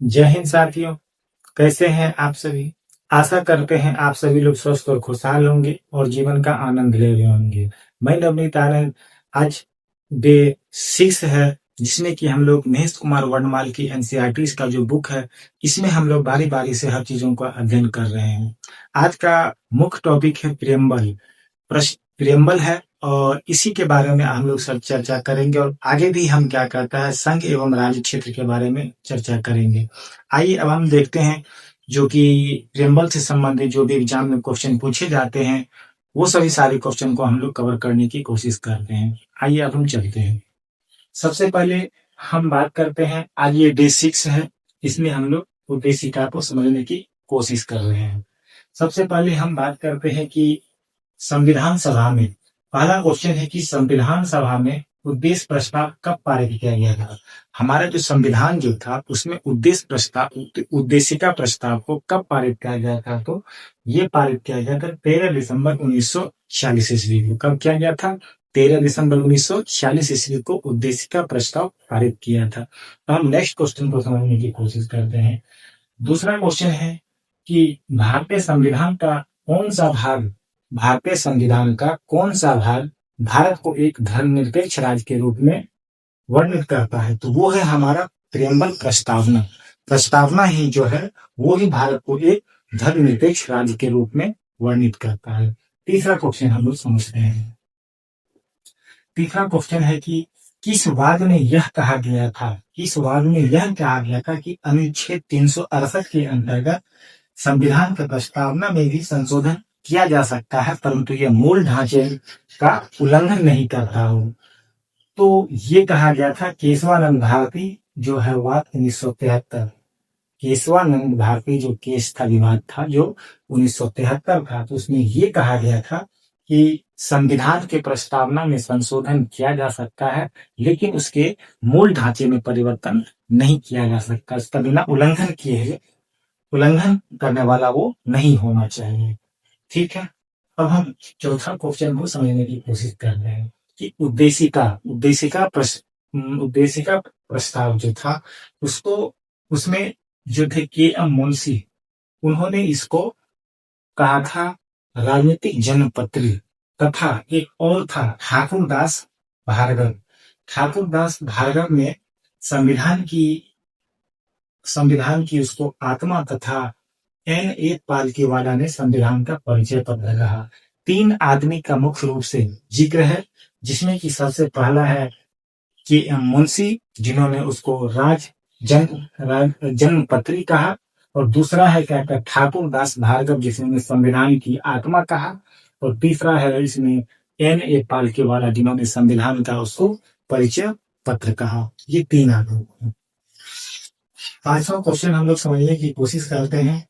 जय हिंद साथियों, कैसे हैं आप सभी। आशा करते हैं आप सभी लोग स्वस्थ और खुशहाल होंगे और जीवन का आनंद ले रहे होंगे। मैं नवनीत आनंद। आज डे 6 है, जिसमें कि हम लोग महेश कुमार वर्णमाल की एनसीईआरटी का जो बुक है, इसमें हम लोग बारी बारी से हर चीजों का अध्ययन कर रहे हैं। आज का मुख्य टॉपिक है प्रियम्बल। प्रियम्बल है और इसी के बारे में हम लोग सब चर्चा करेंगे और आगे भी हम क्या कहता है संघ एवं राज्य क्षेत्र के बारे में चर्चा करेंगे। आइए अब हम देखते हैं जो कि प्रियम्बल से संबंधित जो भी एग्जाम में क्वेश्चन पूछे जाते हैं, वो सभी सारे क्वेश्चन को हम लोग कवर करने की कोशिश करते हैं। आइए अब हम चलते हैं। सबसे पहले हम बात करते हैं, आज ये डे 6 है, इसमें हम लोग उद्देशिका को समझने की कोशिश कर रहे हैं। सबसे पहले हम बात करते हैं कि संविधान सभा में पहला क्वेश्चन है कि संविधान सभा में उद्देश्य प्रस्ताव कब पारित किया गया था। हमारा जो संविधान जो था उसमें उद्देश्य प्रस्ताव उद्देशिका प्रस्ताव को कब पारित किया गया था, तो ये पारित किया गया था 13 दिसंबर 1946 ईस्वी को। कब किया गया था? 13 दिसंबर 1946 ईस्वी को उद्देशिका प्रस्ताव पारित किया था। तो हम नेक्स्ट क्वेश्चन को समझने की कोशिश करते हैं। दूसरा क्वेश्चन है कि भारतीय संविधान का कौन सा भाग भारत को एक धर्मनिरपेक्ष राज्य के रूप में वर्णित करता है, तो वो है हमारा प्रियम्बल प्रस्तावना। प्रस्तावना ही जो है वो ही भारत को एक धर्मनिरपेक्ष राज्य के रूप में वर्णित करता है। तीसरा क्वेश्चन हम लोग समझते हैं। तीसरा क्वेश्चन है कि किस वाद में यह कहा गया था कि अनुच्छेद 368 के अंतर्गत संविधान की प्रस्तावना में भी संशोधन किया जा सकता है, परंतु यह मूल ढांचे का उल्लंघन नहीं करता हो। तो ये कहा गया था केशवानंद भारती जो है वाद 1973। केशवानंद भारती जो केस था, विवाद था जो 1973 का, तो उसमें ये कहा गया था कि संविधान के प्रस्तावना में संशोधन किया जा सकता है, लेकिन उसके मूल ढांचे में परिवर्तन नहीं किया जा सकता। इसका बिना उल्लंघन करने वाला वो नहीं होना चाहिए। ठीक है, अब हम चौथा क्वेश्चन को समझने की कोशिश कर रहे हैं कि उद्देशिका प्रस्ताव जो था उसमें जो थे के.एम. मुंशी, उन्होंने इसको कहा था राजनीतिक जन्मपत्री, तथा एक और था ठाकुरदास भार्गव ने संविधान की उसको आत्मा तथा N.A. पालकीवाला ने संविधान का परिचय पत्र कहा। 3 आदमी का मुख्य रूप से जिक्र है, जिसमें कि सबसे पहला है के.एम. मुंशी, जिन्होंने उसको जन्मपत्री कहा, और दूसरा है क्या कहता ठाकुरदास भार्गव, जिसने संविधान की आत्मा कहा, और तीसरा है इसमें N.A. पालकीवाला, जिन्होंने संविधान का उसको परिचय पत्र कहा। ये 3 आदमी। पांचवा क्वेश्चन हम लोग समझने की कोशिश करते हैं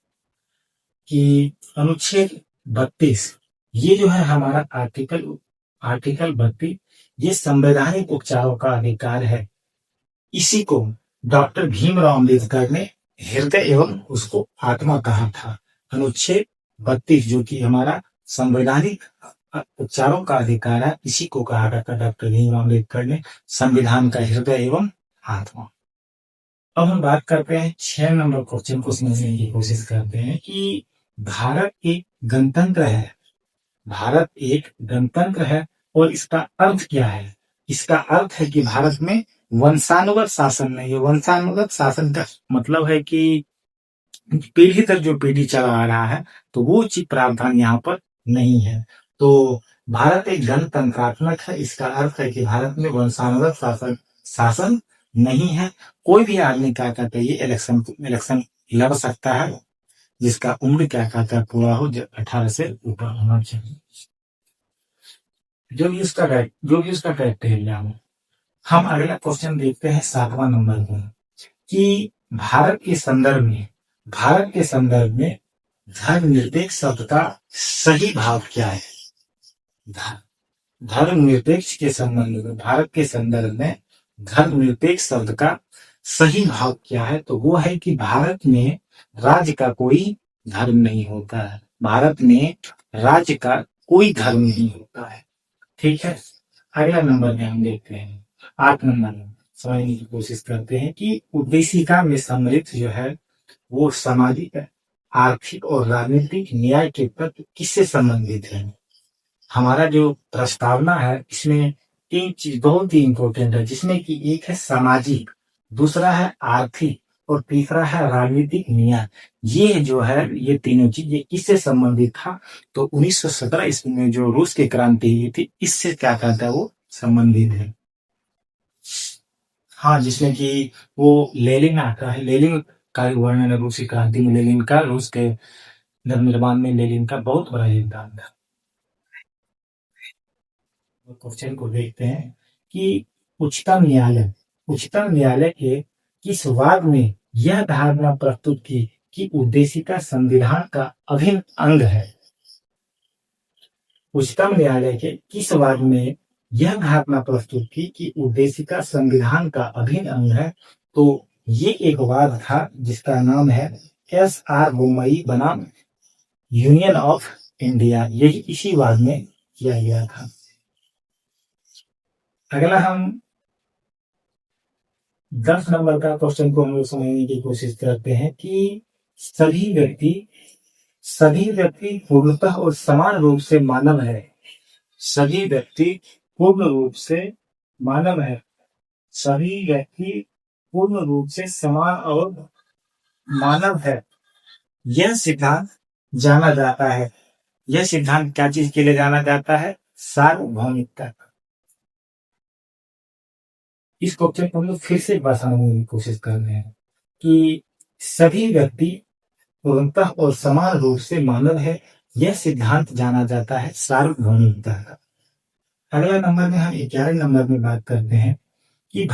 कि अनुच्छेद 32, ये जो है हमारा आर्टिकल 32, ये संवैधानिक उपचारों का अधिकार है। इसी को डॉक्टर भीमराव अम्बेडकर ने हृदय एवं उसको आत्मा कहा था। अनुच्छेद 32 जो कि हमारा संवैधानिक उपचारों का अधिकार है, इसी को कहा गया था डॉक्टर भीमराव अम्बेडकर ने संविधान का हृदय एवं आत्मा। अब हम बात करते हैं 6 नंबर क्वेश्चन को समझने की कोशिश करते हैं कि भारत एक गणतंत्र है और इसका अर्थ क्या है। इसका अर्थ है कि भारत में वंशानुगत शासन नहीं है। वंशानुगत शासन का मतलब है कि पीढ़ी दर जो पीढ़ी चला आ रहा है, तो वो चीज प्रावधान यहाँ पर नहीं है। तो भारत एक गणतंत्रात्मक है, इसका अर्थ है कि भारत में वंशानुगत शासन नहीं है। कोई भी आदमी क्या कहता है, ये इलेक्शन लड़ सकता है, जिसका उम्र क्या कहता है पूरा हो, 18 से ऊपर होना चाहिए, जो भी उसका क्राइटेरिया हो। हम अगला क्वेश्चन देखते हैं 7वां नंबर पर कि भारत के संदर्भ में धर्मनिरपेक्ष शब्द का सही भाव क्या है। धर्मनिरपेक्ष के संबंध में भारत के संदर्भ में धर्मनिरपेक्ष शब्द का सही भाव क्या है, तो वो है कि भारत में राज्य का कोई धर्म नहीं होता है। भारत में राज्य का कोई धर्म नहीं होता है। ठीक है, अगला नंबर में हम देखते हैं 8 नंबर में समझने की कोशिश करते हैं कि उद्देशिका में सम्मिलित जो है वो सामाजिक, आर्थिक और राजनीतिक न्याय के तत्व किससे संबंधित है। हमारा जो प्रस्तावना है इसमें 3 चीज बहुत ही इंपॉर्टेंट है, जिसमें कि एक है सामाजिक, दूसरा है आर्थिक और तीसरा है राजनीतिक न्याय। ये जो है ये तीनों चीज ये किससे संबंधित था, तो 1917 ईस्वी में जो रूस की क्रांति हुई थी इससे क्या कहता है वो संबंधित है। हाँ, जिसमें कि वो लेनिन आता है, लेनिन का वर्णन है रूसी क्रांति में, लेनिन का रूस के नवनिर्माण में लेनिन का बहुत बड़ा योगदान था। क्वेश्चन को देखते हैं कि उच्चतम न्यायालय के किस वाद में यह धारणा प्रस्तुत की कि उद्देशिका संविधान का अभिन्न अंग है। उच्चतम न्यायालय के किस वाद में यह धारणा प्रस्तुत की कि उद्देशिका संविधान का अभिन्न अंग है, तो ये एक वाद था जिसका नाम है SR बोमई बनाम यूनियन ऑफ इंडिया। यही इसी वाद में किया गया था। अगला हम 10 नंबर का क्वेश्चन को हम लोग समझने की कोशिश करते हैं कि सभी व्यक्ति पूर्णतः और समान रूप से मानव है। सभी व्यक्ति पूर्ण रूप से मानव है। सभी व्यक्ति पूर्ण रूप से समान और मानव है। यह सिद्धांत जाना जाता है। यह सिद्धांत क्या चीज के लिए जाना जाता है? सार्वभौमिकता। इस क्वेश्चन को हम लोग फिर से समझने की कोशिश कर रहे हैं कि सभी व्यक्ति पूर्णतः और समान रूप से मानव है। यह सिद्धांत जाना जाता है सार्वभौमिकता का। अगला नंबर में हम 11 नंबर में बात करते हैं कि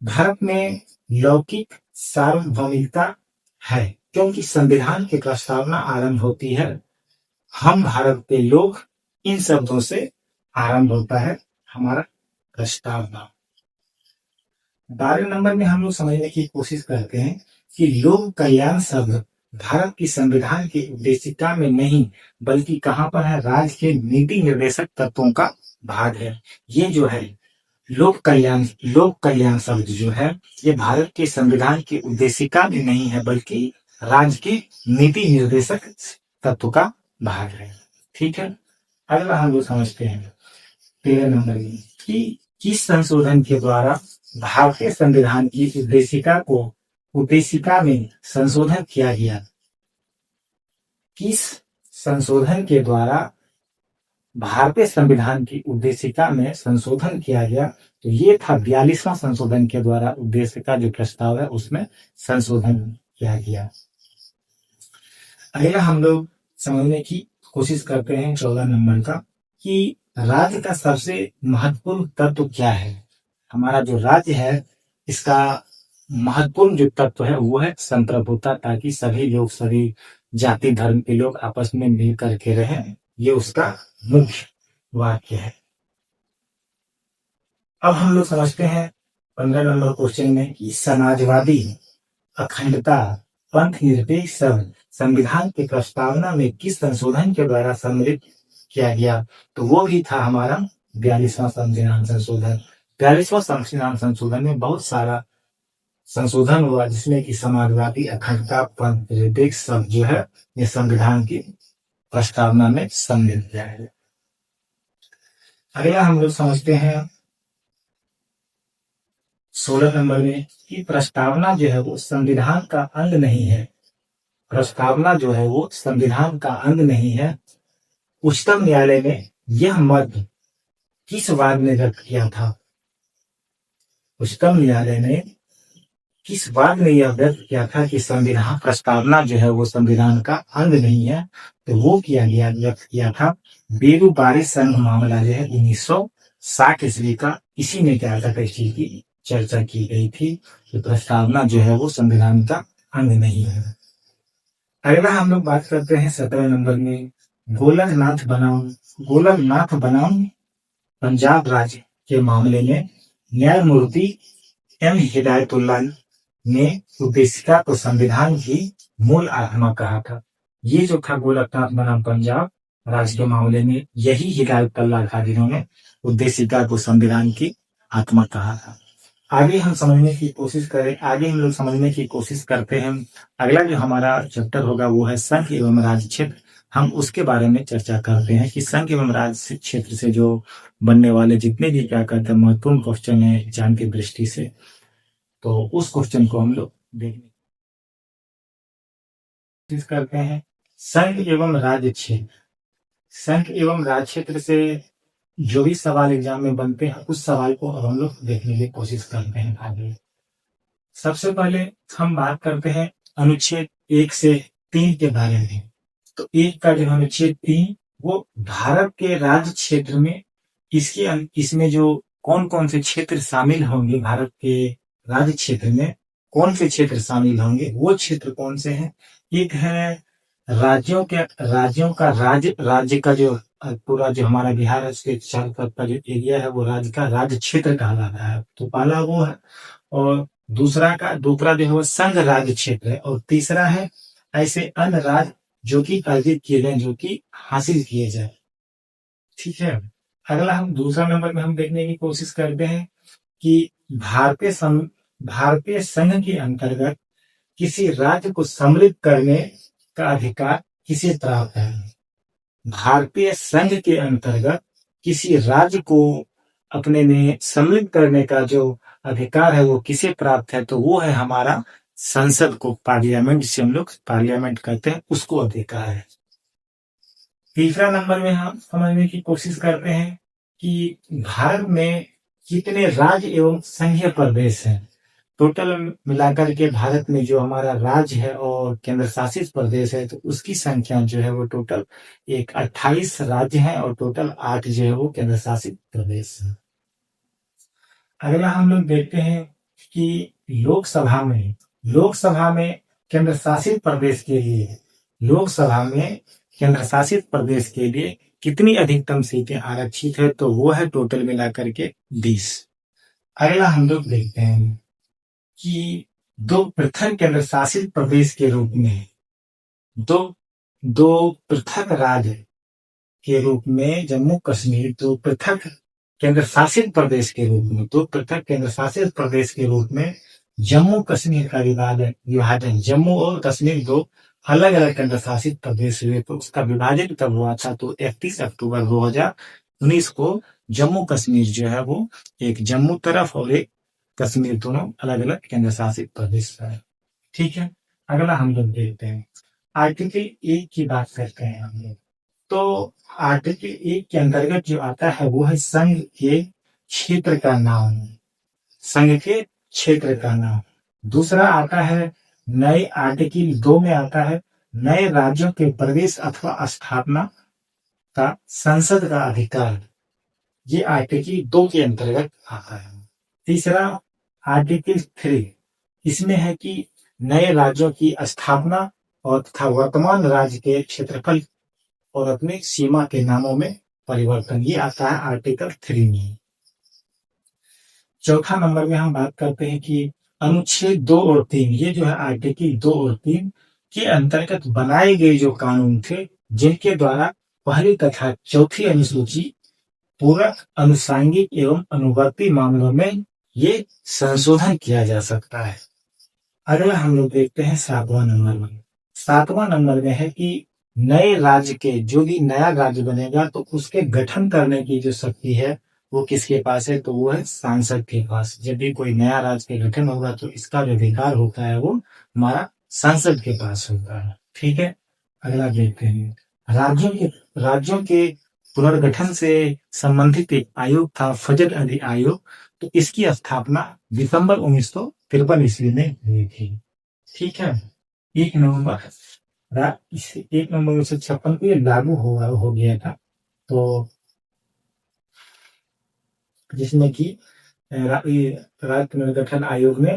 भारत में लौकिक सार्वभौमिकता है, क्योंकि संविधान की प्रस्तावना आरंभ होती है हम भारत के लोग, इन शब्दों से आरंभ होता है हमारा प्रस्तावना। 12 नंबर में हम लोग समझने की कोशिश करते हैं कि लोक कल्याण शब्द भारत की संविधान की उद्देशिका में नहीं बल्कि कहां पर है? राज्य के नीति निर्देशक तत्वों का भाग है। ये जो है लोक कल्याण शब्द जो है ये भारत के संविधान की उद्देशिका में नहीं है बल्कि राज्य के नीति निर्देशक तत्व का भाग है। ठीक है, अगला हम लोग समझते हैं 13 नंबर में कि किस संशोधन के द्वारा भारतीय संविधान की उद्देशिका में संशोधन किया गया। किस संशोधन के द्वारा भारतीय संविधान की उद्देशिका में संशोधन किया गया? तो ये था 42वां संशोधन के द्वारा उद्देशिका जो प्रस्ताव है उसमें संशोधन किया गया। अगला हम लोग समझने की कोशिश करते हैं 14 नंबर का कि राज्य का सबसे महत्वपूर्ण तत्व क्या है। हमारा जो राज्य है इसका महत्वपूर्ण जो तत्व है वो है संप्रभुता, ताकि सभी लोग, सभी जाति धर्म के लोग आपस में मिल करके रहें। ये उसका मुख्य वाक्य है। अब हम लोग समझते हैं 15 नंबर क्वेश्चन में कि समाजवादी, अखंडता, पंथ निरपेक्ष शब्द संविधान की प्रस्तावना में किस संशोधन के द्वारा सम्मिलित किया गया? तो वो भी था हमारा 42वां संविधान संशोधन। 42वां संविधान संशोधन में बहुत सारा संशोधन हुआ जिसमें कि समाजवादी, अखंडता, पंथ निरपेक्ष शब्द जो है ये संविधान की प्रस्तावना में सम्मिलित किया है। अगला हम लोग समझते हैं 16 नंबर में कि प्रस्तावना जो है वो संविधान का अंग नहीं है। प्रस्तावना जो है वो संविधान का अंग नहीं है। उच्चतम न्यायालय ने यह मत किस वाद में व्यक्त किया था? उच्चतम न्यायालय ने किस वाद में यह व्यक्त किया था कि संविधान प्रस्तावना जो है वो संविधान का अंग नहीं है? तो वो व्यक्त किया था बेरूबारी संघ मामला जो है 1960 ईस्वी का। इसी में क्या था, इस चीज की चर्चा की गई थी कि प्रस्तावना जो है वो संविधान का अंग नहीं है। अगला हम लोग बात करते हैं 17 नंबर में गोलकनाथ बनाम पंजाब राज्य के मामले में न्यायमूर्ति एम हिदायतुल्लाह ने उद्देशिका को संविधान की मूल आत्मा कहा था। ये जो था गोलकनाथ बनाम पंजाब राज्य के मामले में यही हिदायतुल्लाह था जिन्होंने उद्देशिका को संविधान की आत्मा कहा था। आगे हम समझने की कोशिश करें, आगे हम लोग समझने की कोशिश करते हैं। अगला जो हमारा चैप्टर होगा वो है संघ एवं राज्य क्षेत्र। हम उसके बारे में चर्चा करते हैं कि संघ एवं राज्य क्षेत्र से जो बनने वाले जितने भी क्या कहते हैं महत्वपूर्ण क्वेश्चन है ज्ञान की दृष्टि से, तो उस क्वेश्चन को हम लोग देखने की कोशिश करते हैं। संघ एवं राज्य क्षेत्र, संघ एवं राज्य क्षेत्र से जो भी सवाल एग्जाम में बनते हैं उस सवाल को अब हम लोग देखने की कोशिश करते हैं आगे। सबसे पहले हम बात करते हैं अनुच्छेद 1 से 3 के बारे में। तो एक का जो अनुच्छेद 3 वो भारत के राज्य क्षेत्र में इसमें जो कौन कौन से क्षेत्र शामिल होंगे, भारत के राज्य क्षेत्र में कौन से क्षेत्र शामिल होंगे, वो क्षेत्र कौन से हैं। एक है राज्यों का राज्य का जो पूरा जो हमारा बिहार है उसके चारों तरफ का जो एरिया है वो राज्य का राज्य क्षेत्र कहलाता है, तो पहला वो है। और दूसरा जो है वो संघ राज्य क्षेत्र है, और तीसरा है ऐसे अन्य राज्य जो कि अर्जित किए जाए, जो कि हासिल किए जाए। ठीक है, अगला हम दूसरा नंबर में हम देखने की कोशिश करते हैं कि भारतीय संघ के अंतर्गत किसी राज्य को सम्मिलित करने का अधिकार किसे प्राप्त है। भारतीय संघ के अंतर्गत किसी राज्य को अपने में सम्मिलित करने का जो अधिकार है वो किसे प्राप्त है, तो वो है हमारा संसद को, पार्लियामेंट जिसे हम लोग पार्लियामेंट कहते हैं, उसको अधिकार है। तीसरा नंबर में हम समझने की कोशिश करते हैं कि भारत में कितने राज्य एवं संघीय प्रदेश हैं। टोटल मिलाकर के भारत में जो हमारा राज्य है और केंद्र शासित प्रदेश है, तो उसकी संख्या जो है वो टोटल 28 राज्य हैं और टोटल 8 जो है वो केंद्र शासित प्रदेश है। अगला हम लोग देखते हैं कि लोकसभा में केंद्र शासित प्रदेश के लिए कितनी अधिकतम सीटें आरक्षित है, तो वो है टोटल मिलाकर के 20। अगला हम लोग देखते हैं कि दो पृथक केंद्र शासित प्रदेश के रूप में दो पृथक राज्य के रूप में जम्मू कश्मीर, दो पृथक केंद्र शासित प्रदेश के रूप में जम्मू कश्मीर का विभाजन, जम्मू और कश्मीर दो अलग अलग केंद्र शासित प्रदेश हुए, तो उसका विभाजन कब हुआ था, तो 31 अक्टूबर 2019 को जम्मू कश्मीर जो है वो एक जम्मू तरफ और एक कश्मीर दोनों अलग अलग केंद्र शासित प्रदेश है। ठीक है, अगला हम लोग देखते हैं आर्टिकल 1 की बात करते हैं हम लोग। तो आर्टिकल 1 के अंतर्गत जो आता है वो है संघ के क्षेत्र का नाम। दूसरा आता है नए आर्टिकल 2 में आता है नए राज्यों के प्रवेश अथवा स्थापना का संसद का अधिकार, ये आर्टिकल 2 के अंतर्गत आता है। तीसरा आर्टिकल 3, इसमें है कि नए राज्यों की स्थापना और तथा वर्तमान राज्य के क्षेत्रफल और अपने सीमा के नामों में परिवर्तन, ये आता है आर्टिकल 3 में। चौथा नंबर में हम बात करते हैं कि अनुच्छेद 2 और 3, ये जो है आर्टिकल 2 और 3 के अंतर्गत बनाए गए जो कानून थे, जिनके द्वारा पहली तथा चौथी अनुसूची पूरक, अनुसांगिक एवं अनुवर्ती मामलों में ये संशोधन किया जा सकता है। अगला हम लोग देखते हैं 7वां नंबर में है कि नए राज्य के जो भी नया राज्य बनेगा तो उसके गठन करने की जो शक्ति है वो किसके पास है, तो वो है सांसद के पास। जब भी कोई नया राज्य के गठन होगा तो इसका जो अधिकार होता है वो हमारा संसद के पास होता है। ठीक है, अगला देखते हैं राज्यों के पुनर्गठन से संबंधित एक आयोग था फजल अली आयोग, तो इसकी स्थापना दिसंबर 1953 ईस्वी में हुई थी। ठीक है, 1 नवंबर 1956 को ये लागू हो गया था, तो जिसमें कि राज्य पुनर्गठन आयोग ने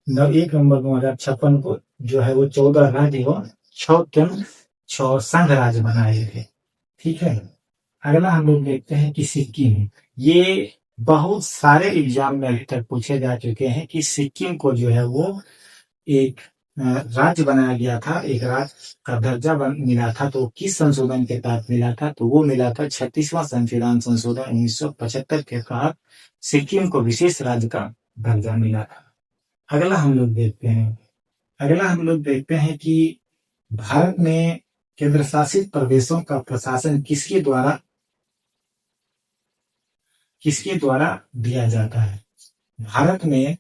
1 नवंबर 2056 को जो है वो 14 राज्य और 6 संघ राज्य बनाए थे। ठीक है, अगला हम लोग देखते हैं कि सिक्किम, ये बहुत सारे एग्जाम में अभी तक पूछे जा चुके हैं कि सिक्किम को जो है वो एक राज्य बनाया गया था, एक राज्य का दर्जा मिला था, तो किस संशोधन के तहत मिला था, तो वो मिला था 36वां संविधान संशोधन 1975 के तहत सिक्किम को विशेष राज्य का दर्जा मिला था। अगला हम लोग देखते हैं कि भारत में केंद्र शासित प्रदेशों का प्रशासन किसके द्वारा दिया जाता है। भारत में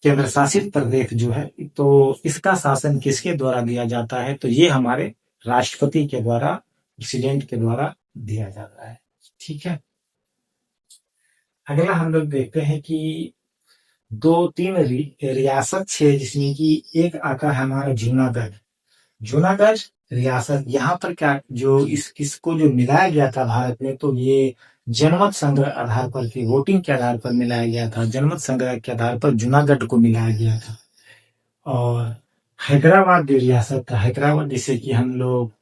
केंद्र शासित प्रदेश जो है तो इसका शासन किसके द्वारा दिया जाता है, तो ये हमारे राष्ट्रपति के द्वारा, प्रेसिडेंट के द्वारा दिया जाता है। ठीक है। अगला हम लोग देखते हैं कि दो तीन रियासत है जिसमें कि एक आता है हमारा जूनागढ़ रियासत। यहाँ पर क्या जो इसको जो मिलाया गया था भारत में, तो ये जनमत संग्रह आधार पर थी, वोटिंग के आधार पर मिलाया गया था। जनमत संग्रह के आधार पर जूनागढ़ को मिलाया गया था। और हैदराबाद जो रियासत था, हैदराबाद जिसे कि हम लोग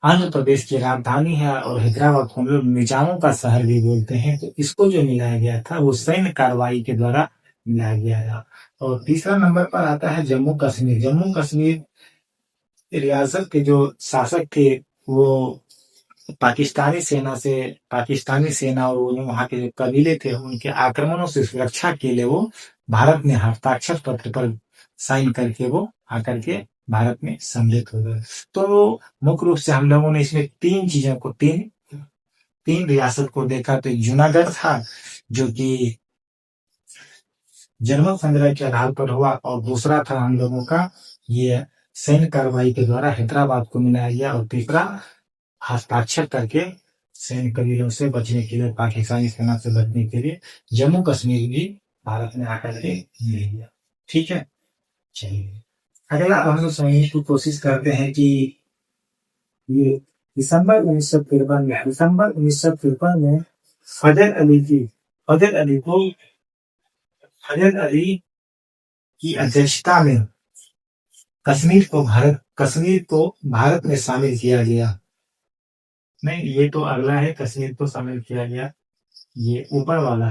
आंध्र प्रदेश की राजधानी है और हैदराबाद को हम लोग निजामों का शहर भी बोलते हैं, तो इसको जो मिलाया गया था वो सैन्य कार्रवाई के द्वारा मिलाया गया था। और तीसरा नंबर पर आता है जम्मू कश्मीर रियासत के जो शासक थे वो पाकिस्तानी सेना और वहाँ के जो कबीले थे उनके आक्रमणों से सुरक्षा के लिए वो भारत में हस्ताक्षर पत्र पर साइन करके वो आकर के भारत में सम्मिलित हो गए। तो मुख्य रूप से हम लोगों ने इसमें तीन रियासत को देखा। तो जूनागढ़ था जो कि जनमत संग्रह के आधार पर हुआ, और दूसरा था हम लोगों का ये सैन्य कार्रवाई के द्वारा हैदराबाद को मिलाया गया, और तीसरा हस्ताक्षर करके सैन्य कबीलों से बचने के लिए, पाकिस्तानी सेना से बचने के लिए जम्मू कश्मीर भी भारत में आकर के ले लिया। ठीक है। चलिए अगला हम लोग समझने की कोशिश करते हैं कि ये दिसंबर 1953 में फजल अली की अध्यक्षता में कश्मीर को भारत में शामिल किया गया। नहीं, ये तो अगला है, कश्मीर को शामिल किया गया, ये ऊपर वाला।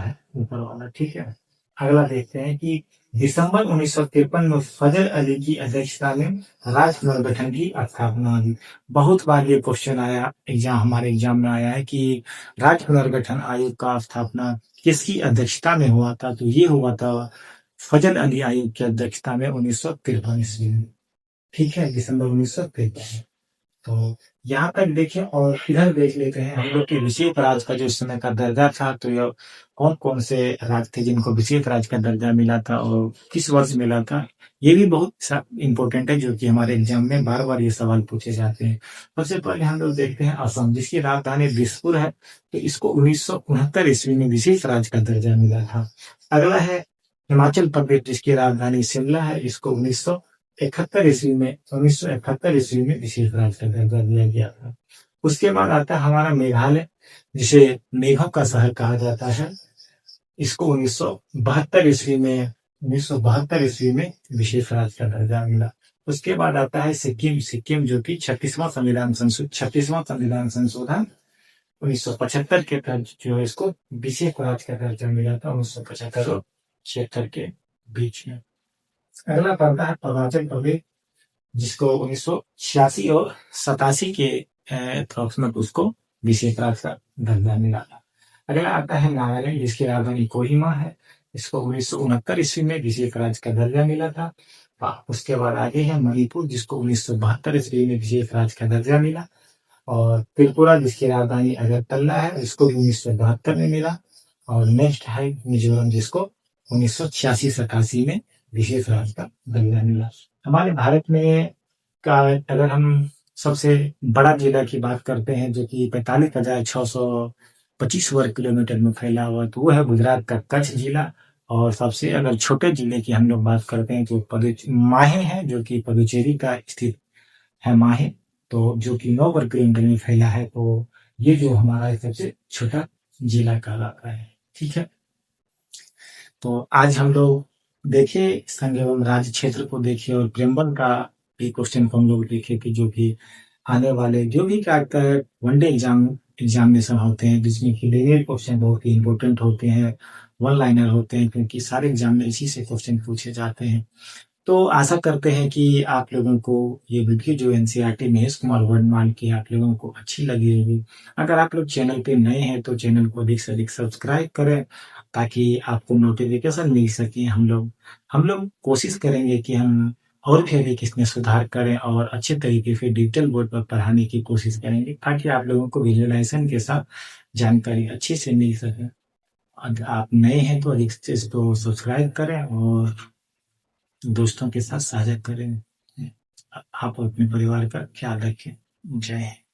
ठीक है। अगला देखते हैं कि दिसंबर 1953 में फजल अली की अध्यक्षता में राज्य पुनर्गठन की स्थापना हुई। बहुत बार ये क्वेश्चन आया हमारे एग्जाम में आया है कि राज्य पुनर्गठन आयोग का स्थापना किसकी अध्यक्षता में हुआ था, तो ये हुआ था फजल अली आयोग की अध्यक्षता में 1953 ईस्वी में। ठीक है, दिसंबर 1953। तो यहाँ तक देखें और इधर देख लेते हैं हम लोग के विशेष राज्य का जो इस समय का दर्जा था, तो यह कौन कौन से राज्य थे जिनको विशेष राज्य का दर्जा मिला था और किस वर्ष मिला था। ये भी बहुत इंपॉर्टेंट है जो कि हमारे एग्जाम में बार बार ये सवाल पूछे जाते हैं। सबसे पहले हम लोग देखते हैं असम, जिसकी राजधानी दिसपुर है, तो इसको 1969 ईस्वी में विशेष राज्य का दर्जा मिला था। अगला है हिमाचल प्रदेश, जिसकी राजधानी शिमला है, इसको 1971 ईस्वी में विशेष राज्य का दर्जा दिया गया था। उसके बाद आता है हमारा मेघालय, जिसे मेघों का शहर कहा जाता है, इसको 1972 ईस्वी में विशेष राज्य का दर्जा मिला। उसके बाद आता है सिक्किम जो कि 36वां संविधान संशोधन 1975 के तहत जो है इसको विशेष राज्य का दर्जा मिला था 1975 और 76 के बीच में। अगला पड़ता है अरुणाचल प्रदेश, जिसको 1986 और 87 के अप्रोक्सीमेट उसको विशेष राज्य का दर्जा मिला था। अगला आता है नागालैंड, जिसकी राजधानी कोहिमा है, इसको 1969 ईस्वी में विशेष राज्य का दर्जा मिला था। उसके बाद आगे है मणिपुर, जिसको 1972 ईस्वी में विशेष राज्य का दर्जा मिला। और त्रिपुरा, जिसकी राजधानी अगरतला है, इसको 1972 में मिला। और नेक्स्ट है मिजोरम, जिसको 1986-87 में विशेष राज्य का दर्जा मिला। हमारे भारत में का अगर हम सबसे बड़ा जिला की बात करते हैं जो कि 45,625 वर्ग किलोमीटर में फैला हुआ, तो वो है गुजरात का कच्छ जिला। और सबसे अगर छोटे जिले की हम लोग बात करते हैं तो माहे है, जो कि पुडुचेरी का स्थित है माहे, तो जो कि 9 वर्ग किलोमीटर में फैला है। तो ये जो हमारा सबसे छोटा जिला कहलाता है। ठीक है। तो आज हम लोग देखे संघ एवं राज्य क्षेत्र को देखे और प्रेम्बल का भी क्वेश्चन को हम लोग देखे कि जो कि आने वाले जो भी कैरेक्टर वनडे एग्जामिनेशन होते हैं, जिसमें कि डेली क्वेश्चन बहुत ही इंपॉर्टेंट होते हैं, वन लाइनर होते हैं, क्योंकि सारे एग्जाम में इसी से क्वेश्चन पूछे जाते हैं। तो आशा करते हैं कि आप लोगों को ये वीडियो जो एनसीईआरटी महेश कुमार वर्धमान की आप लोगों को अच्छी लगी होगी। अगर आप लोग चैनल पे नए हैं तो चैनल को अधिक से अधिक सब्सक्राइब करें ताकि आपको नोटिफिकेशन मिल सके। हम लोग कोशिश करेंगे कि हम और भी अधिक इसमें सुधार करें और अच्छे तरीके से डिजिटल बोर्ड पर पढ़ाने की कोशिश करेंगे, ताकि आप लोगों को विजुअलाइजेशन के साथ जानकारी अच्छे से मिल सके। अगर आप नए हैं तो अधिक से इसको सब्सक्राइब करें और दोस्तों के साथ साझा करें। आप अपने परिवार का ख्याल रखें। जय हिंद।